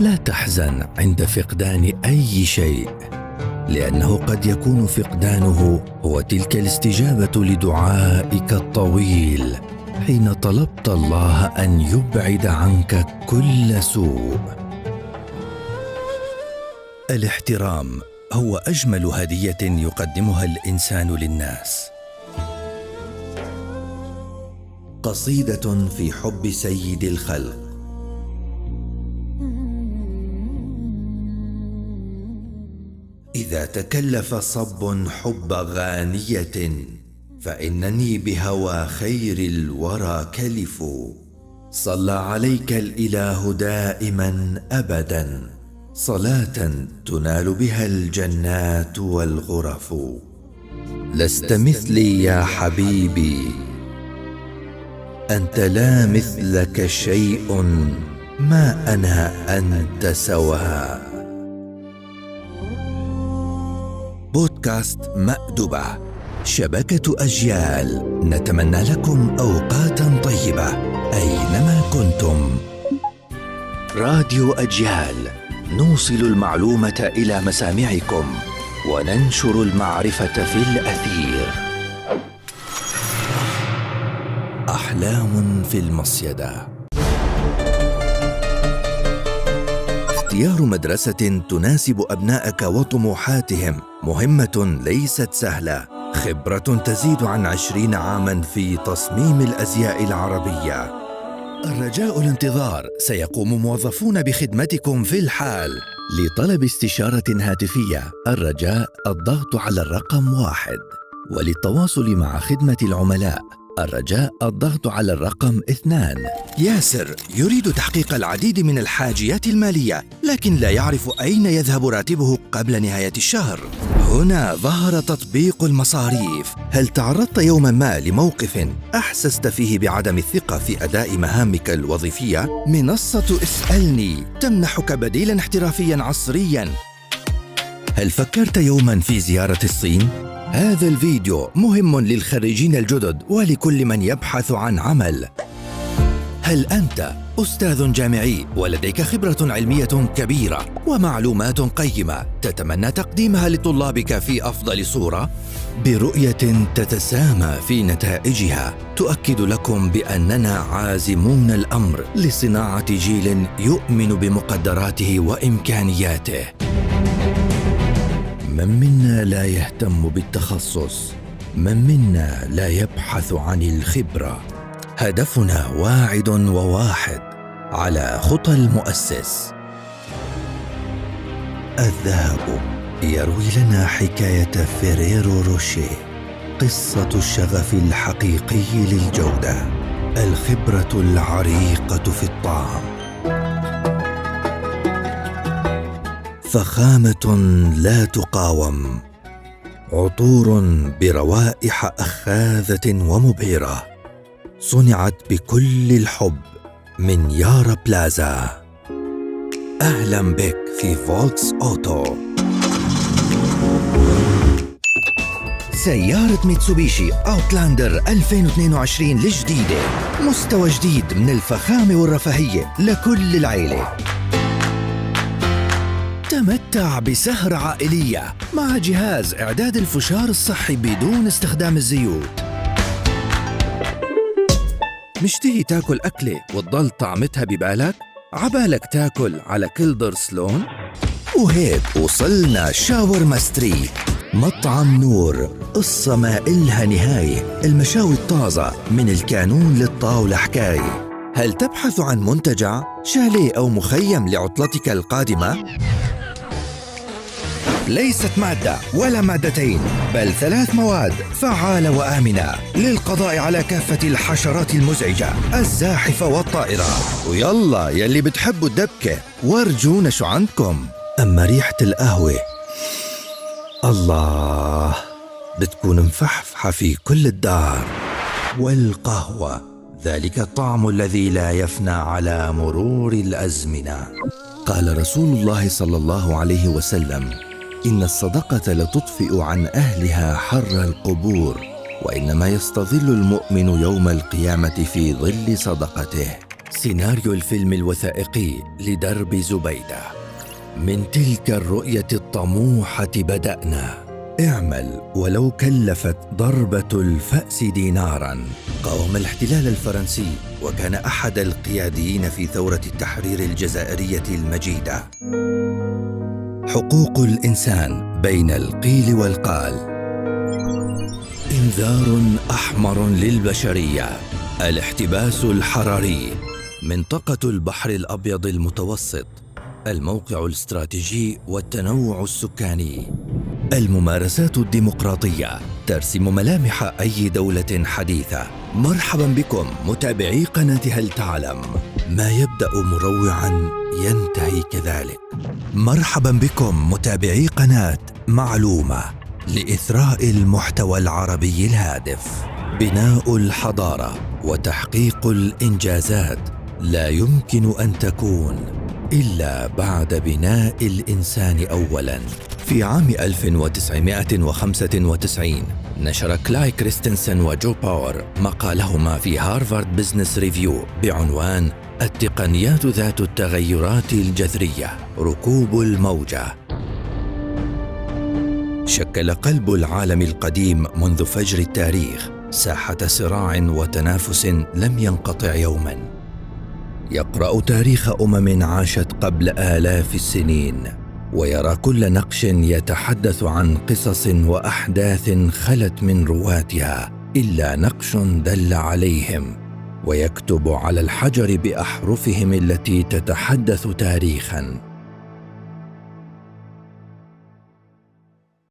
لا تحزن عند فقدان أي شيء، لأنه قد يكون فقدانه هو تلك الاستجابة لدعائك الطويل حين طلبت الله أن يبعد عنك كل سوء. الاحترام هو أجمل هدية يقدمها الإنسان للناس. قصيدة في حب سيد الخلق. إذا تكلف صب حب غانية فإنني بهوى خير الورى كلف. صلى عليك الإله دائما أبدا صلاة تنال بها الجنات والغرف. لست مثلي يا حبيبي، أنت لا مثلك شيء، ما أنا أنت سواء. بودكاست مأدبة، شبكة أجيال، نتمنى لكم أوقاتا طيبة أينما كنتم. راديو أجيال، نوصل المعلومة إلى مسامعكم وننشر المعرفة في الأثير. أحلام في المصيدة. اختيار مدرسة تناسب أبنائك وطموحاتهم مهمة ليست سهلة. خبرة تزيد عن 20 عاماً في تصميم الأزياء العربية. الرجاء الانتظار، سيقوم موظفون بخدمتكم في الحال. لطلب استشارة هاتفية الرجاء الضغط على الرقم 1، وللتواصل مع خدمة العملاء الرجاء الضغط على الرقم 2. ياسر يريد تحقيق العديد من الحاجيات المالية، لكن لا يعرف أين يذهب راتبه قبل نهاية الشهر. هنا ظهر تطبيق المصاريف. هل تعرضت يوما ما لموقف أحسست فيه بعدم الثقة في أداء مهامك الوظيفية؟ منصة اسألني تمنحك بديلا احترافيا عصريا. هل فكرت يوما في زيارة الصين؟ هذا الفيديو مهم للخريجين الجدد ولكل من يبحث عن عمل. هل أنت أستاذ جامعي ولديك خبرة علمية كبيرة ومعلومات قيمة تتمنى تقديمها لطلابك في أفضل صورة؟ برؤية تتسامى في نتائجها تؤكد لكم بأننا عازمون الأمر لصناعة جيل يؤمن بمقدراته وإمكانياته. من منا لا يهتم بالتخصص؟ من منا لا يبحث عن الخبرة؟ هدفنا واعد وواحد، على خطى المؤسس. الذهب يروي لنا حكاية فيريرو روشيه، قصة الشغف الحقيقي للجودة، الخبرة العريقة في الطعام، فخامة لا تقاوم، عطور بروائح أخاذة ومبهرة، صنعت بكل الحب من يارا بلازا. أهلا بك في فولكس أوتو. سيارة ميتسوبيشي أوتلاندر 2022 الجديدة، مستوى جديد من الفخامة والرفاهية لكل العائلة. تمتع بسهرة عائلية مع جهاز إعداد الفشار الصحي بدون استخدام الزيوت. مشتهي تاكل أكلة وتضل طعمتها ببالك؟ عبالك تاكل على كيلدر سلون؟ وهيك وصلنا شاورما ستريت، مطعم نور، قصة ما إلها نهاية، المشاوي الطازة من الكانون للطاولة حكاية. هل تبحث عن منتجع، شاليه أو مخيم لعطلتك القادمة؟ ليست مادة ولا مادتين، بل 3 مواد فعالة وآمنة للقضاء على كافة الحشرات المزعجة الزاحفة والطائرة. ويلا يلي بتحبوا الدبكة ورجونا شو عندكم. أما ريحة القهوة، الله، بتكون مفحفحة في كل الدار. والقهوة، ذلك الطعم الذي لا يفنى على مرور الأزمنة. قال رسول الله صلى الله عليه وسلم: إن الصدقة لتطفئ عن أهلها حر القبور، وإنما يستظل المؤمن يوم القيامة في ظل صدقته. سيناريو الفيلم الوثائقي لدرب زبيدة. من تلك الرؤية الطموحة بدأنا. اعمل ولو كلفت ضربة الفأس ديناراً. قاوم الاحتلال الفرنسي وكان أحد القياديين في ثورة التحرير الجزائرية المجيدة. حقوق الإنسان بين القيل والقال. إنذار أحمر للبشرية. الاحتباس الحراري. منطقة البحر الأبيض المتوسط. الموقع الاستراتيجي والتنوع السكاني. الممارسات الديمقراطية ترسم ملامح أي دولة حديثة. مرحبا بكم متابعي قناة هل تعلم. ما يبدأ مروعا ينتهي كذلك. مرحبا بكم متابعي قناة معلومة لإثراء المحتوى العربي الهادف. بناء الحضارة وتحقيق الإنجازات لا يمكن أن تكون إلا بعد بناء الإنسان أولاً. في عام 1995 نشر كلاي كريستنسن وجو باور مقالهما في هارفارد بزنس ريفيو بعنوان التقنيات ذات التغيرات الجذرية، ركوب الموجة. شكل قلب العالم القديم منذ فجر التاريخ ساحة صراع وتنافس لم ينقطع يوماً. يقرأ تاريخ عاشت قبل آلاف السنين، ويرى كل نقش يتحدث عن قصص وأحداث خلت من رواتها إلا نقش دل عليهم، ويكتب على الحجر بأحرفهم التي تتحدث تاريخاً.